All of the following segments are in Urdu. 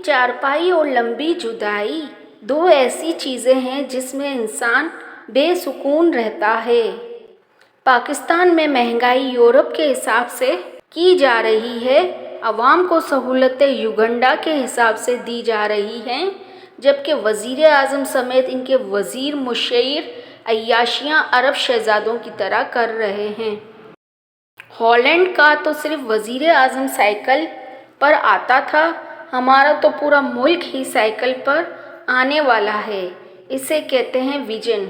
چارپائی اور لمبی جدائی دو ایسی چیزیں ہیں جس میں انسان بے سکون رہتا ہے۔ پاکستان میں مہنگائی یورپ کے حساب سے کی جا رہی ہے، عوام کو سہولتیں یوگنڈا کے حساب سے دی جا رہی ہیں، جبکہ وزیر اعظم سمیت ان کے وزیر مشیر عیاشیاں عرب شہزادوں کی طرح کر رہے ہیں۔ ہالینڈ کا تو صرف وزیر اعظم سائیکل پر آتا تھا، ہمارا تو پورا ملک ہی سائیکل پر آنے والا ہے، اسے کہتے ہیں ویژن۔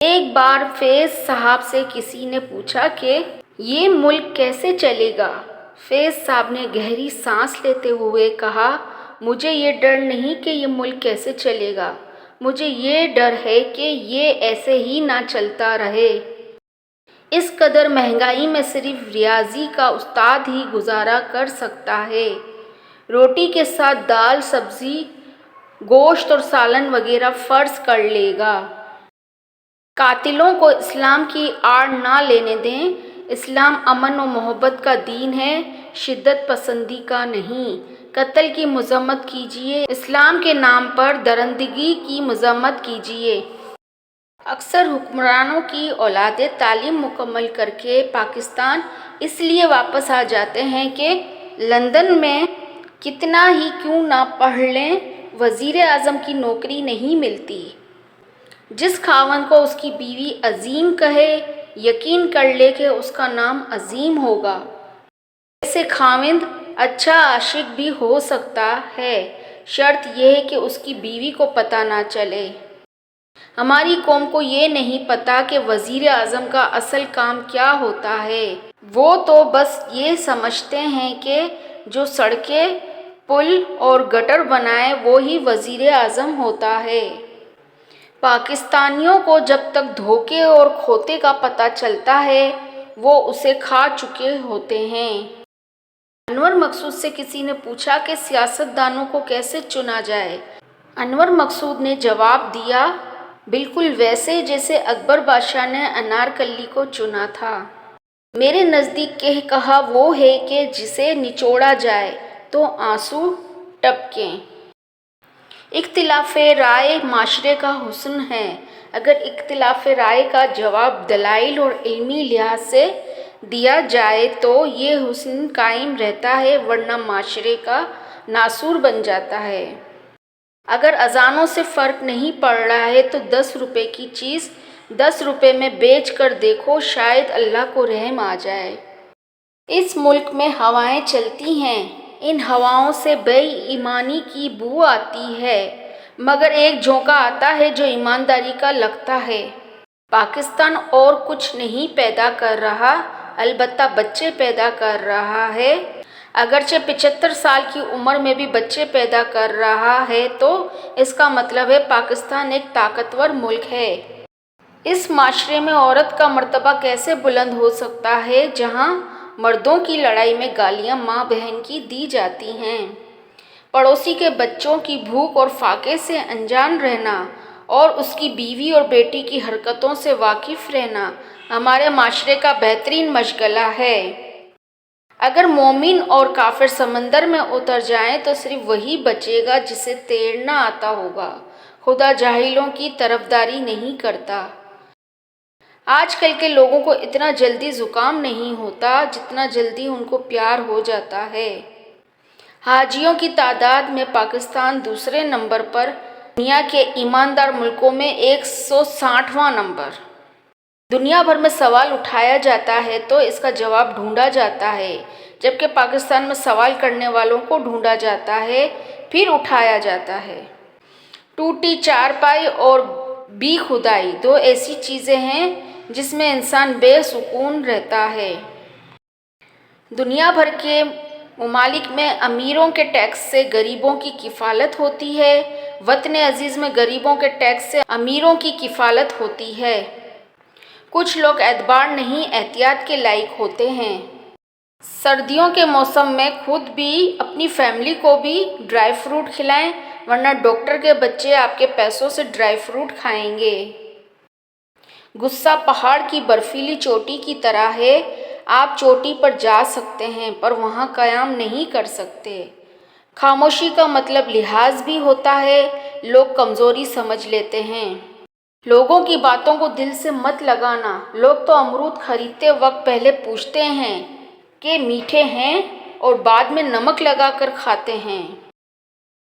ایک بار فیض صاحب سے کسی نے پوچھا کہ یہ ملک کیسے چلے گا؟ فیض صاحب نے گہری سانس لیتے ہوئے کہا، مجھے یہ ڈر نہیں کہ یہ ملک کیسے چلے گا، مجھے یہ ڈر ہے کہ یہ ایسے ہی نہ چلتا رہے۔ اس قدر مہنگائی میں صرف ریاضی کا استاد ہی گزارا کر سکتا ہے، روٹی کے ساتھ دال، سبزی، گوشت اور سالن وغیرہ فرض کر لے گا۔ قاتلوں کو اسلام کی آڑ نہ لینے دیں، اسلام امن و محبت کا دین ہے، شدت پسندی کا نہیں۔ قتل کی مذمت کیجیے، اسلام کے نام پر درندگی کی مذمت کیجیے۔ اکثر حکمرانوں کی اولادیں تعلیم مکمل کر کے پاکستان اس لیے واپس آ جاتے ہیں کہ لندن میں کتنا ہی کیوں نہ پڑھ لیں، وزیر اعظم کی نوکری نہیں ملتی۔ جس خاوند کو اس کی بیوی عظیم کہے، یقین کر لے کہ اس کا نام عظیم ہوگا۔ ایسے خاوند اچھا عاشق بھی ہو سکتا ہے، شرط یہ ہے کہ اس کی بیوی کو پتہ نہ چلے۔ ہماری قوم کو یہ نہیں پتہ کہ وزیر اعظم کا اصل کام کیا ہوتا ہے، وہ تو بس یہ سمجھتے ہیں کہ جو سڑکیں، پل اور گٹر بنائے وہی وزیر اعظم ہوتا ہے۔ پاکستانیوں کو جب تک دھوکے اور کھوتے کا پتہ چلتا ہے، وہ اسے کھا چکے ہوتے ہیں۔ انور مقصود سے کسی نے پوچھا کہ سیاست دانوں کو کیسے چنا جائے؟ انور مقصود نے جواب دیا، بالکل ویسے جیسے اکبر بادشاہ نے انارکلی کو چنا تھا۔ میرے نزدیک کہا وہ ہے کہ جسے نچوڑا جائے تو آنسو ٹپکیں۔ اختلاف رائے معاشرے کا حسن ہے، اگر اختلاف رائے کا جواب دلائل اور علمی لحاظ سے دیا جائے تو یہ حسن قائم رہتا ہے، ورنہ معاشرے کا ناسور بن جاتا ہے۔ اگر اذانوں سے فرق نہیں پڑ رہا ہے تو 10 روپے کی چیز 10 روپے میں بیچ کر دیکھو، شاید اللہ کو رحم آ جائے۔ اس ملک میں ہوائیں چلتی ہیں، ان ہواؤں سے بے ایمانی کی بو آتی ہے، مگر ایک جھونکا آتا ہے جو ایمانداری کا لگتا ہے۔ پاکستان اور کچھ نہیں پیدا کر رہا، البتہ بچے پیدا کر رہا ہے۔ اگرچہ 75 سال کی عمر میں بھی بچے پیدا کر رہا ہے تو اس کا مطلب ہے پاکستان ایک طاقتور ملک ہے۔ اس معاشرے میں عورت کا مرتبہ کیسے بلند ہو سکتا ہے جہاں مردوں کی لڑائی میں گالیاں ماں بہن کی دی جاتی ہیں؟ پڑوسی کے بچوں کی بھوک اور فاقے سے انجان رہنا اور اس کی بیوی اور بیٹی کی حرکتوں سے واقف رہنا ہمارے معاشرے کا بہترین مشغلہ ہے۔ اگر مومن اور کافر سمندر میں اتر جائیں تو صرف وہی بچے گا جسے تیرنا آتا ہوگا، خدا جاہلوں کی طرفداری نہیں کرتا۔ آج کل کے لوگوں کو اتنا جلدی زکام نہیں ہوتا جتنا جلدی ان کو پیار ہو جاتا ہے۔ حاجیوں کی تعداد میں پاکستان دوسرے نمبر پر، دنیا کے ایماندار ملکوں میں 160واں نمبر۔ دنیا بھر میں سوال اٹھایا جاتا ہے تو اس کا جواب ڈھونڈا جاتا ہے، جبکہ پاکستان میں سوال کرنے والوں کو ڈھونڈا جاتا ہے پھر اٹھایا جاتا ہے۔ ٹوٹی چارپائی اور بے خدائی دو ایسی چیزیں ہیں جس میں انسان بے سکون رہتا ہے۔ دنیا بھر کے ممالک میں امیروں کے ٹیکس سے غریبوں کی کفالت ہوتی ہے، وطن عزیز میں غریبوں کے ٹیکس سے امیروں کی کفالت ہوتی ہے۔ کچھ لوگ اعتبار نہیں احتیاط کے لائق ہوتے ہیں۔ سردیوں کے موسم میں خود بھی اپنی فیملی کو بھی ڈرائی فروٹ کھلائیں، ورنہ ڈاکٹر کے بچے آپ کے پیسوں سے ڈرائی فروٹ کھائیں گے۔ غصہ پہاڑ کی برفیلی چوٹی کی طرح ہے، آپ چوٹی پر جا سکتے ہیں پر وہاں قیام نہیں کر سکتے۔ خاموشی کا مطلب لحاظ بھی ہوتا ہے، لوگ کمزوری سمجھ لیتے ہیں۔ لوگوں کی باتوں کو دل سے مت لگانا۔ لوگ تو امرود خریدتے وقت پہلے پوچھتے ہیں کہ میٹھے ہیں اور بعد میں نمک لگا کر کھاتے ہیں۔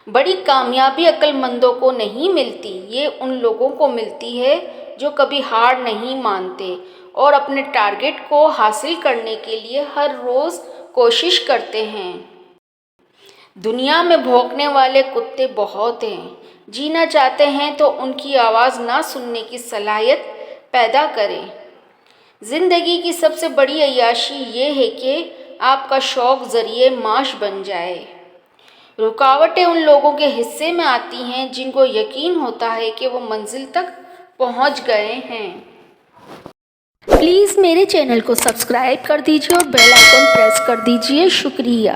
بڑی کامیابی عقل مندوں کو نہیں ملتی، یہ ان لوگوں کو ملتی ہے جو کبھی ہار نہیں مانتے اور اپنے ٹارگٹ کو حاصل کرنے کے لیے ہر روز کوشش کرتے ہیں۔ دنیا میں بھونکنے والے کتے بہت ہیں، جینا چاہتے ہیں تو ان کی آواز نہ سننے کی صلاحیت پیدا کریں۔ زندگی کی سب سے بڑی عیاشی یہ ہے کہ آپ کا شوق ذریعہ معاش بن جائے۔ رکاوٹیں ان لوگوں کے حصے میں آتی ہیں جن کو یقین ہوتا ہے کہ وہ منزل تک پہنچ گئے ہیں۔ پلیز میرے چینل کو سبسکرائب کر دیجیے اور بیل آئیکن پریس کر دیجیے۔ شکریہ۔